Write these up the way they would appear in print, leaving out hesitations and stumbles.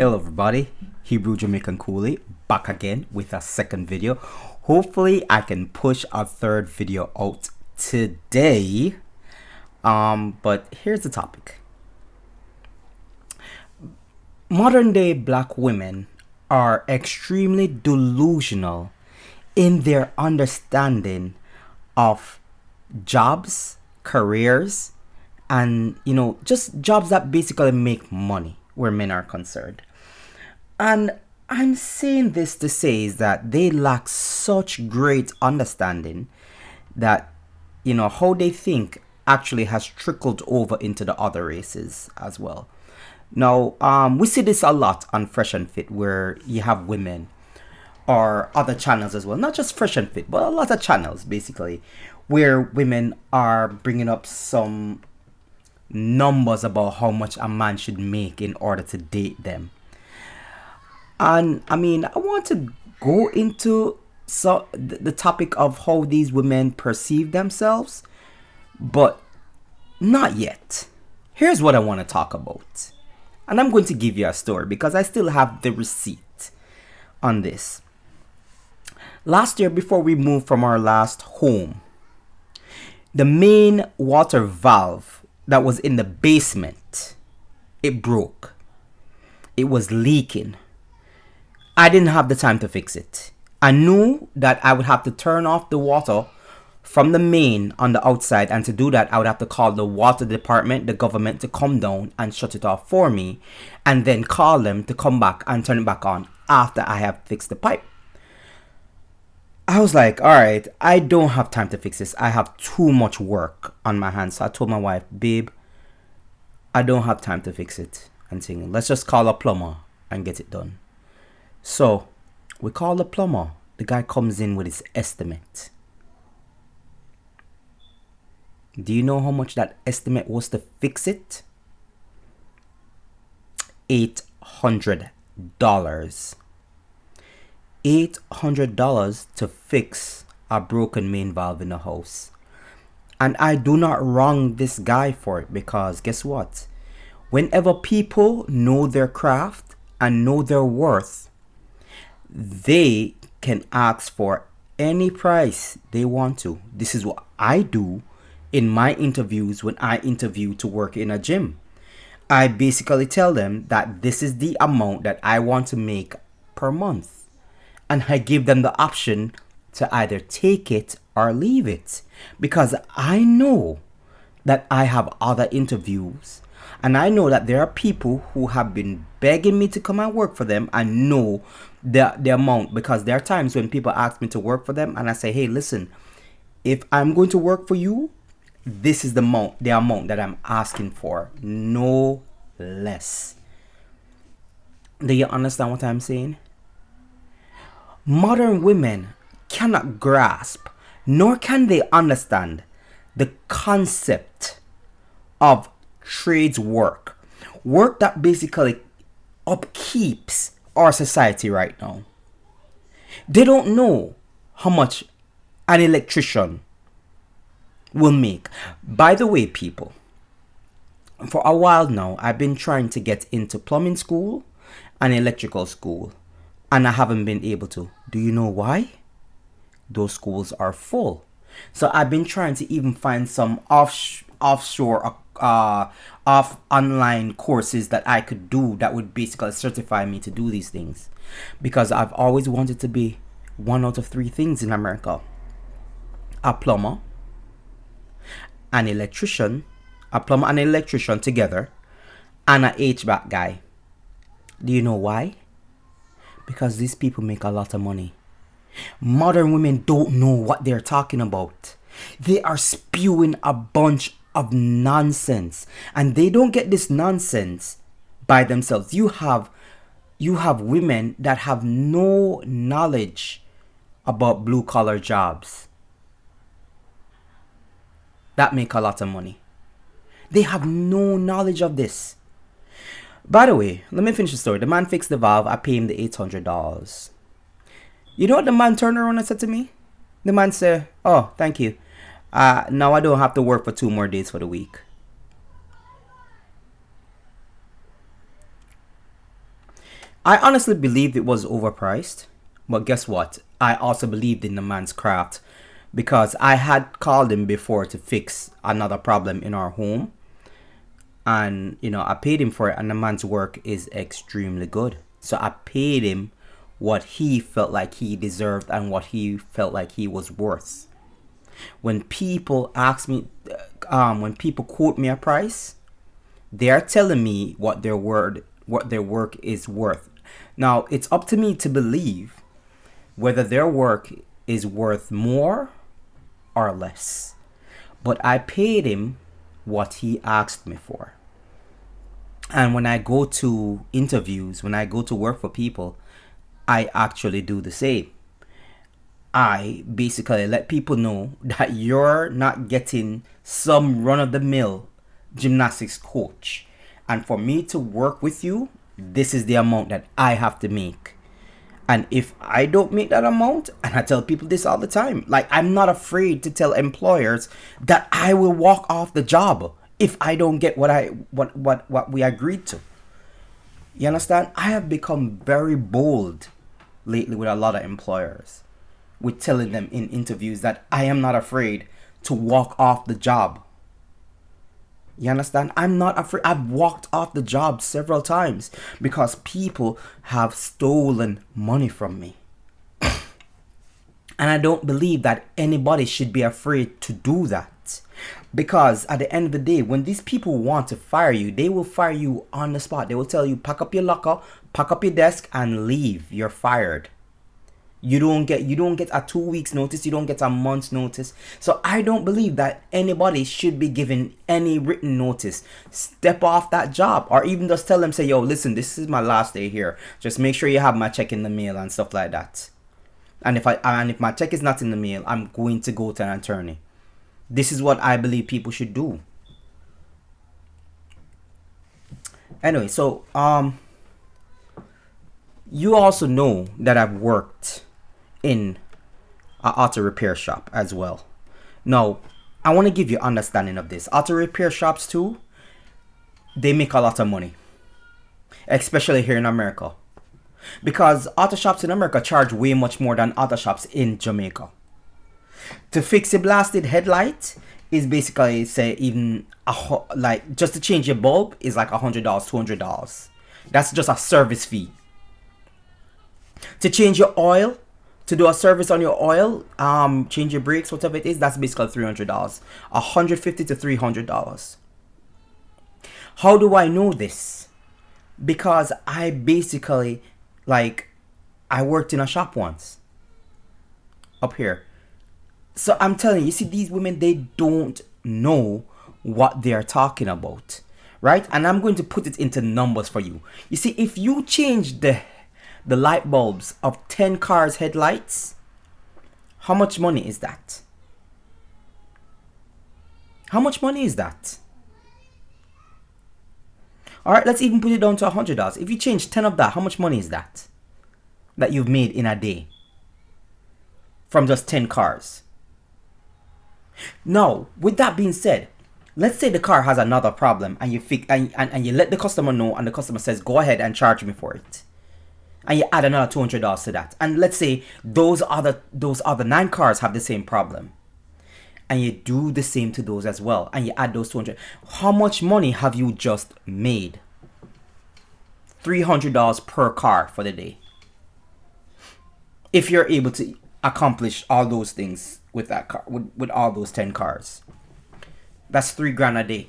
Hello everybody, Hebrew Jamaican Coolie back again with a second video. Hopefully I can push a third video out today. But here's the topic. Modern day black women are extremely delusional in their understanding of jobs, careers, and just jobs that basically make money where men are concerned. And I'm saying this to say is that they lack such great understanding that how they think actually has trickled over into the other races as well. Now, we see this a lot on Fresh and Fit, where you have women or other channels as well, not just Fresh and Fit, but a lot of channels basically, where women are bringing up some numbers about how much a man should make in order to date them. And I want to go into the topic of how these women perceive themselves, but not yet. Here's what I want to talk about. And I'm going to give you a story because I still have the receipt on this. Last year, before we moved from our last home, the main water valve that was in the basement, it broke. It was leaking. I didn't have the time to fix it. I knew that I would have to turn off the water from the main on the outside, and to do that I would have to call the water department, the government, to come down and shut it off for me, and then call them to come back and turn it back on after I have fixed the pipe. I was like, all right, I don't have time to fix this. I have too much work on my hands. So I told my wife, babe, I don't have time to fix it. And saying, let's just call a plumber and get it done. So we call the plumber. The guy comes in with his estimate. Do you know how much that estimate was to fix it? $800. $800 to fix a broken main valve in the house. And I do not wrong this guy for it, because guess what? Whenever people know their craft and know their worth, they can ask for any price they want to. This is what I do in my interviews when I interview to work in a gym. I basically tell them that this is the amount that I want to make per month. And I give them the option to either take it or leave it, because I know that I have other interviews, and I know that there are people who have been begging me to come and work for them. I know the amount, because there are times when people ask me to work for them and I say, hey, listen, if I'm going to work for you, this is the amount that I'm asking for, no less. Do you understand what I'm saying? Modern women cannot grasp, nor can they understand the concept of trades work that basically upkeeps our society right now. They don't know how much an electrician will make. By the way, people, for a while now, I've been trying to get into plumbing school and electrical school, and I haven't been able to. Do you know why? Those schools are full. So I've been trying to even find some offshore, off online courses that I could do that would basically certify me to do these things. Because I've always wanted to be one out of three things in America: a plumber, an electrician, a plumber and an electrician together, and a HVAC guy. Do you know why? Because these people make a lot of money. Modern women don't know what they're talking about. They are spewing a bunch of nonsense, and they don't get this nonsense by themselves. You have women that have no knowledge about blue collar jobs that make a lot of money. They have no knowledge of this. By the way, let me finish the story. The man fixed the valve. I paid him the $800. You know what the man turned around and said to me? The man said, oh, thank you. Now I don't have to work for 2 more days for the week. I honestly believed it was overpriced, but guess what? I also believed in the man's craft because I had called him before to fix another problem in our home, and I paid him for it, and the man's work is extremely good. So I paid him what he felt like he deserved and what he felt like he was worth. When people ask me, when people quote me a price, they are telling me what their work is worth. Now it's up to me to believe whether their work is worth more or less. But I paid him what he asked me for. And when I go to interviews, when I go to work for people, I actually do the same. I basically let people know that you're not getting some run of the mill gymnastics coach. And for me to work with you, this is the amount that I have to make. And if I don't make that amount, and I tell people this all the time, like, I'm not afraid to tell employers that I will walk off the job if I don't get what we agreed to. You understand? I have become very bold lately with a lot of employers, with telling them in interviews that I am not afraid to walk off the job. You understand? I'm not afraid. I've walked off the job several times because people have stolen money from me. And I don't believe that anybody should be afraid to do that. Because at the end of the day, when these people want to fire you, they will fire you on the spot. They will tell you, pack up your locker, pack up your desk, and leave. You're fired. You don't get a 2 weeks notice. You don't get a month's notice. So I don't believe that anybody should be given any written notice. Step off that job, or even just tell them, say, yo, listen, this is my last day here. Just make sure you have my check in the mail and stuff like that. And if my check is not in the mail, I'm going to go to an attorney. This is what I believe people should do. Anyway, so you also know that I've worked in an auto repair shop as well. Now, I want to give you understanding of this. Auto repair shops too, they make a lot of money, especially here in America, because auto shops in America charge way much more than auto shops in Jamaica. To fix a blasted headlight is basically, say, even like just to change your bulb is like $100, $200. That's just a service fee. To change your oil, to do a service on your oil, change your brakes, whatever it is, that's basically $300, $150 to $300. How do I know this? Because I basically, I worked in a shop once up here. So I'm telling you, see, these women, they don't know what they are talking about, right? And I'm going to put it into numbers for you. You see, if you change the light bulbs of 10 cars' headlights, how much money is that? How much money is that? All right, let's even put it down to $100. If you change 10 of that, how much money is that you've made in a day from just 10 cars? Now, with that being said, let's say the car has another problem and you fix and you let the customer know, and the customer says, go ahead and charge me for it. And you add another $200 to that. And let's say those other 9 cars have the same problem. And you do the same to those as well. And you add those 200. How much money have you just made? $300 per car for the day. If you're able to accomplish all those things with that car, with all those 10 cars. That's $3,000 a day.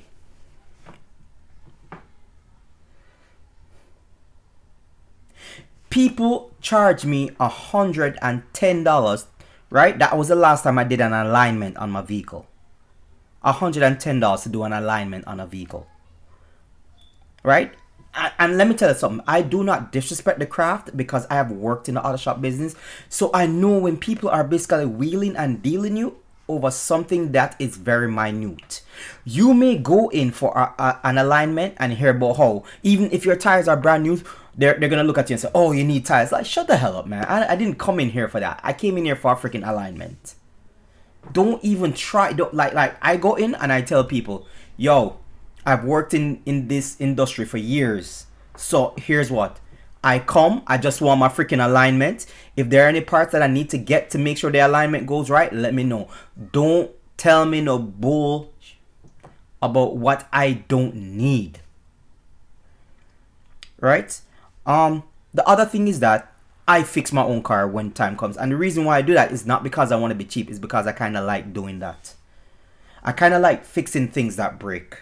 People charge me $110, right? That was the last time I did an alignment on my vehicle. $110 to do an alignment on a vehicle, right? And let me tell you something. I do not disrespect the craft because I have worked in the auto shop business. So I know when people are basically wheeling and dealing you over something that is very minute. You may go in for an alignment and hear about how, even if your tires are brand new, they're going to look at you and say, oh, you need tires. Like, shut the hell up, man. I didn't come in here for that. I came in here for a freaking alignment. Don't even try. Like I go in and I tell people, yo, I've worked in this industry for years. So here's what. I come, I just want my freaking alignment. If there are any parts that I need to get to make sure the alignment goes right, let me know. Don't tell me no bull about what I don't need. Right? The other thing is that I fix my own car when time comes. And the reason why I do that is not because I want to be cheap, it's because I kind of like doing that. I kind of like fixing things that break.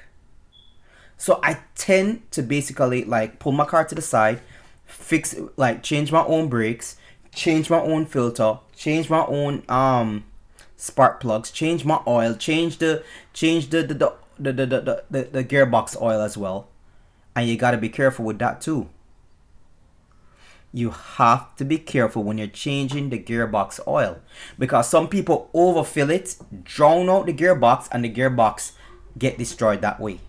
So I tend to basically like pull my car to the side, fix, like change my own brakes, change my own filter, change my own spark plugs, change my oil, change the gearbox oil as well. And you gotta be careful with that too. You have to be careful when you're changing the gearbox oil, because some people overfill it, drown out the gearbox, and the gearbox get destroyed that way.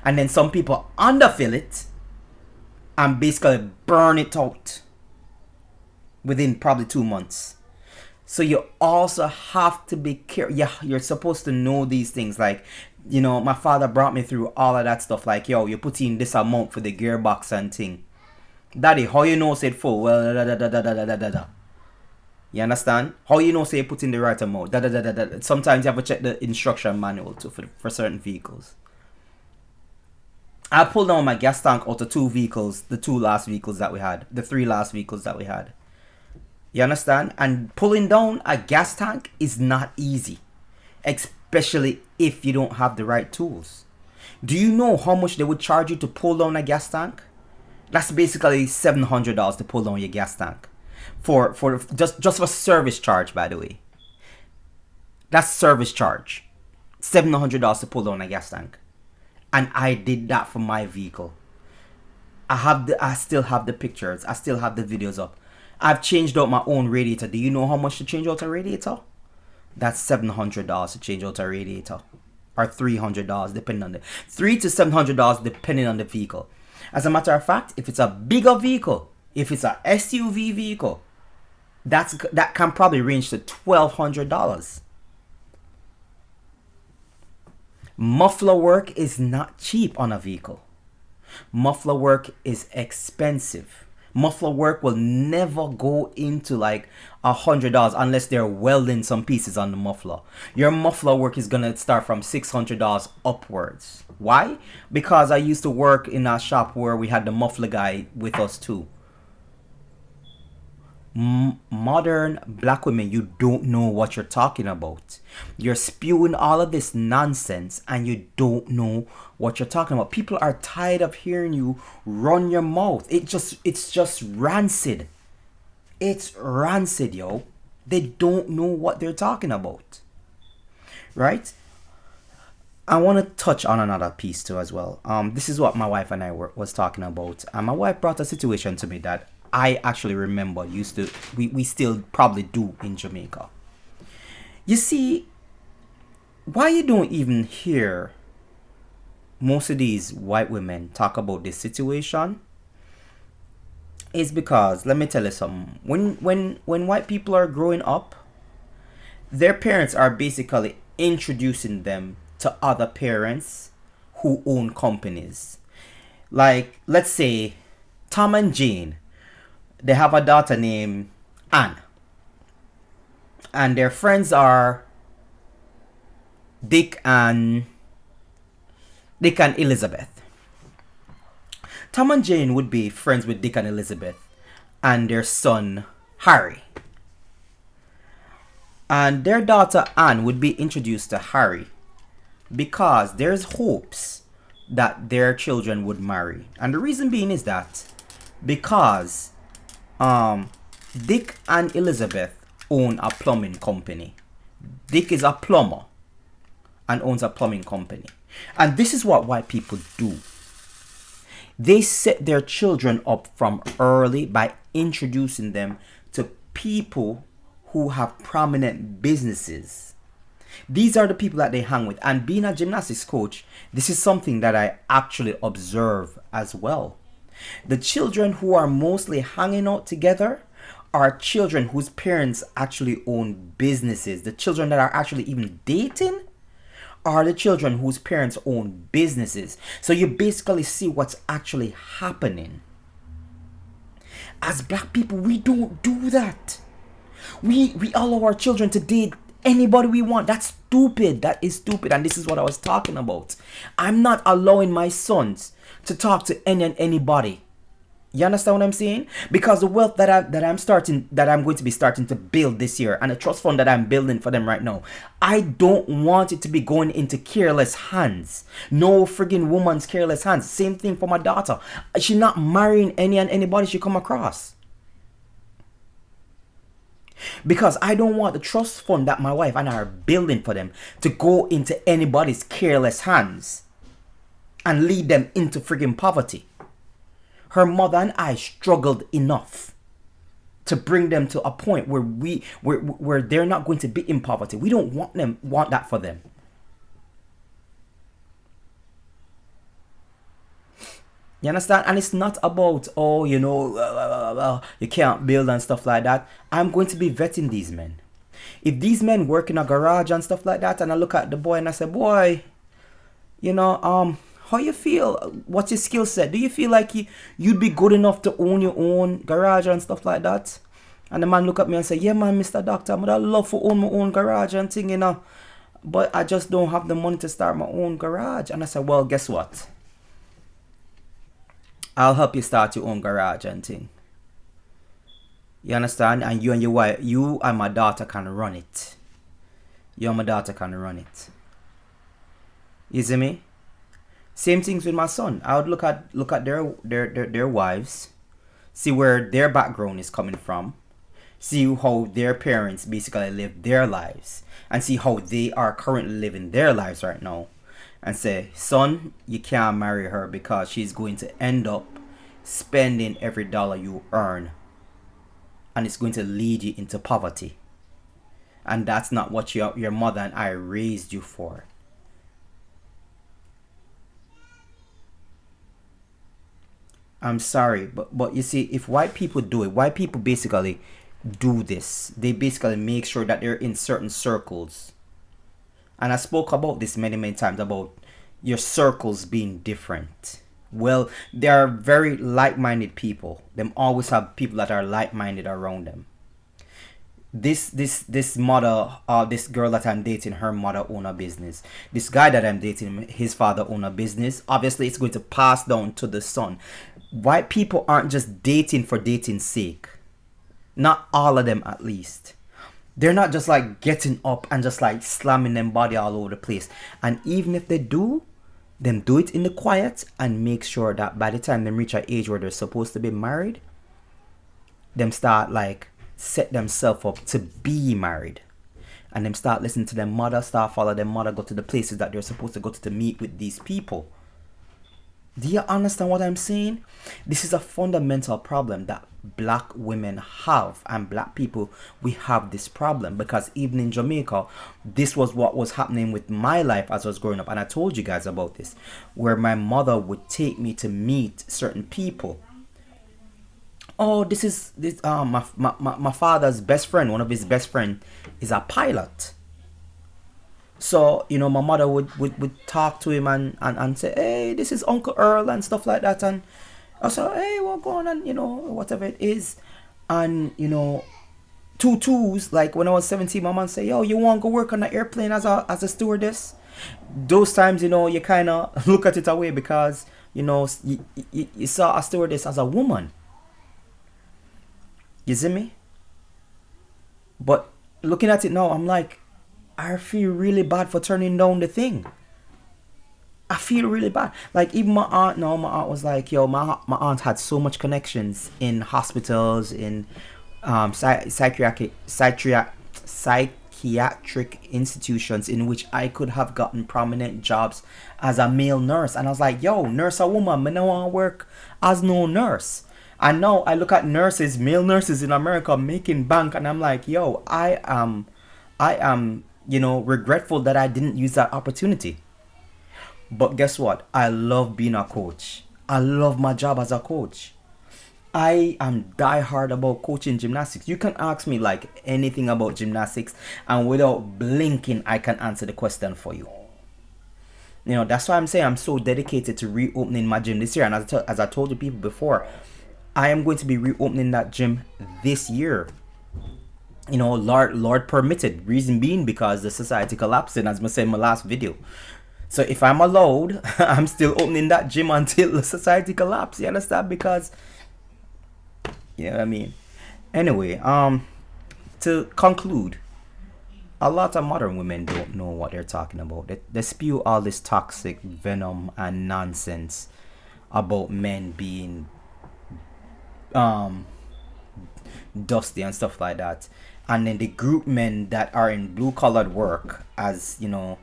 And then some people underfill it and basically burn it out within probably 2 months. So you also have to be careful. Yeah, you're supposed to know these things. Like, you know, my father brought me through all of that stuff. Like, yo, you put in this amount for the gearbox and thing. Daddy, how you know say it full? Well, da. You understand? How you know say you put in the right amount? Da. Sometimes you have to check the instruction manual too for certain vehicles. I pulled down my gas tank out of 2 vehicles, the 2 last vehicles that we had, the 3 last vehicles that we had. You understand? And pulling down a gas tank is not easy, especially if you don't have the right tools. Do you know how much they would charge you to pull down a gas tank? That's basically $700 to pull down your gas tank, for just for service charge, by the way. That's service charge, $700 to pull down a gas tank. And I did that for my vehicle. I still have the pictures. I still have the videos up. I've changed out my own radiator. Do you know how much to change out a radiator? That's $700 to change out a radiator, or $300 depending on the $300 to $700 depending on the vehicle. As a matter of fact, if it's a bigger vehicle, if it's a SUV vehicle, that can probably range to $1,200. Muffler work is not cheap on a vehicle. Muffler work is expensive. Muffler work will never go into like $100 unless they're welding some pieces on the muffler. Your muffler work is gonna start from $600 upwards. Why? Because I used to work in a shop where we had the muffler guy with us too. Modern black women, you don't know what you're talking about. You're spewing all of this nonsense and you don't know what you're talking about. People are tired of hearing you run your mouth. It's just rancid. It's rancid, yo. They don't know what they're talking about. Right? I want to touch on another piece too as well. This is what my wife and I was talking about. And my wife brought a situation to me that I actually remember we still probably do in Jamaica. You see, why you don't even hear most of these white women talk about this situation is because, let me tell you something. When white people are growing up, their parents are basically introducing them to other parents who own companies. Like, let's say Tom and Jane, they have a daughter named Anne, and their friends are Dick and Elizabeth. Tom and Jane would be friends with Dick and Elizabeth and their son Harry, and their daughter Anne would be introduced to Harry because there's hopes that their children would marry. And the reason being is that because Dick and Elizabeth own a plumbing company. Dick is a plumber and owns a plumbing company. And this is what white people do. They set their children up from early by introducing them to people who have prominent businesses. These are the people that they hang with. And being a gymnastics coach, this is something that I actually observe as well. The children who are mostly hanging out together are children whose parents actually own businesses. The children that are actually even dating are the children whose parents own businesses. So you basically see what's actually happening. As black people, we don't do that. We allow our children to date anybody we want. That's stupid. That is stupid. And this is what I was talking about. I'm not allowing my sons to talk to any and anybody. You understand what I'm saying? Because the wealth that I'm going to be starting to build this year, and the trust fund that I'm building for them right now, I don't want it to be going into careless hands. No friggin' woman's careless hands. Same thing for my daughter. She's not marrying any and anybody she come across. Because I don't want the trust fund that my wife and I are building for them to go into anybody's careless hands and lead them into friggin' poverty. Her mother and I struggled enough to bring them to a point where they're not going to be in poverty. We don't want that for them. You understand? And it's not about, oh, you can't build and stuff like that. I'm going to be vetting these men. If these men work in a garage and stuff like that, and I look at the boy and I say, boy, how you feel? What's your skill set? Do you feel like you'd be good enough to own your own garage and stuff like that? And the man look at me and say, yeah, man, Mr. Doctor, I'd love to own my own garage and thing, but I just don't have the money to start my own garage. And I said, well, guess what? I'll help you start your own garage and thing. You understand? And you and your wife, you and my daughter can run it. You and my daughter can run it. You see me? Same things with my son. I would look at their wives, see where their background is coming from, see how their parents basically live their lives, and see how they are currently living their lives right now, and say, son, you can't marry her because she's going to end up spending every dollar you earn, and it's going to lead you into poverty. And that's not what your mother and I raised you for. I'm sorry, but you see, if white people do it, white people basically do this. They basically make sure that they're in certain circles. And I spoke about this many times, about your circles being different. Well, they are very like-minded people. Them always have people that are like-minded around them. This mother, this girl that I'm dating, her mother own a business. This guy that I'm dating, his father own a business. Obviously, it's going to pass down to the son. White people aren't just dating for dating's sake. Not all of them, at least. They're not just like getting up and just like slamming them body all over the place. And even if they do, them do it in the quiet and make sure that by the time they reach an age where they're supposed to be married, them start like set themselves up to be married. And them start listening to their mother, start follow their mother, go to the places that they're supposed to go to meet with these people. Do you understand what I'm saying? This is a fundamental problem that black women have, and black people, we have this problem, because even in Jamaica, this was what was happening with my life as I was growing up. And I told you guys about this, where my mother would take me to meet certain people. Oh, this my father's best friend, one of his best friend is a pilot. So, my mother would talk to him and say, hey, this is Uncle Earl and stuff like that. And I said, hey, what's going on? Whatever it is. And, two twos, like when I was 17, my mom say, yo, you want to go work on the airplane as a stewardess? Those times, you kind of look at it away because, you saw a stewardess as a woman. You see me? But looking at it now, I'm like, I feel really bad for turning down the thing. I feel really bad. Like even my aunt was like, yo, my aunt had so much connections in hospitals, in psychiatric institutions in which I could have gotten prominent jobs as a male nurse. And I was like, yo, nurse a woman, I don't want to work as no nurse. And now I look at nurses, male nurses in America making bank, and I'm like, yo, I am regretful that I didn't use that opportunity. But guess what? I love being a coach. I love my job as a coach. I am diehard about coaching gymnastics. You can ask me like anything about gymnastics, and without blinking, I can answer the question for you. That's why I'm saying I'm so dedicated to reopening my gym this year. And as I told you people before, I am going to be reopening that gym this year. You know, Lord permitted. Reason being because the society collapsing, as I said in my last video. So if I'm allowed, I'm still opening that gym until the society collapse. You understand? Because, you know what I mean. Anyway, to conclude, a lot of modern women don't know what they're talking about. They spew all this toxic venom and nonsense about men being um dusty and stuff like that, and then they group men that are in blue collared work as, you know,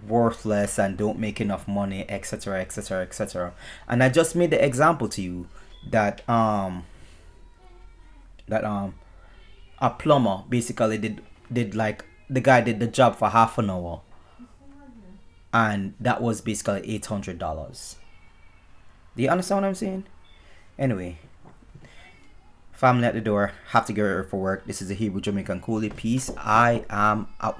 worthless and don't make enough money, etc., etc., etc. And I just made the example to you that that a plumber basically did like, the guy did the job for half an hour, and that was basically $800. Do you understand what I'm saying? Anyway, family at the door, have to get ready for work. This is a Hebrew Jamaican Coolie. Peace. I am out.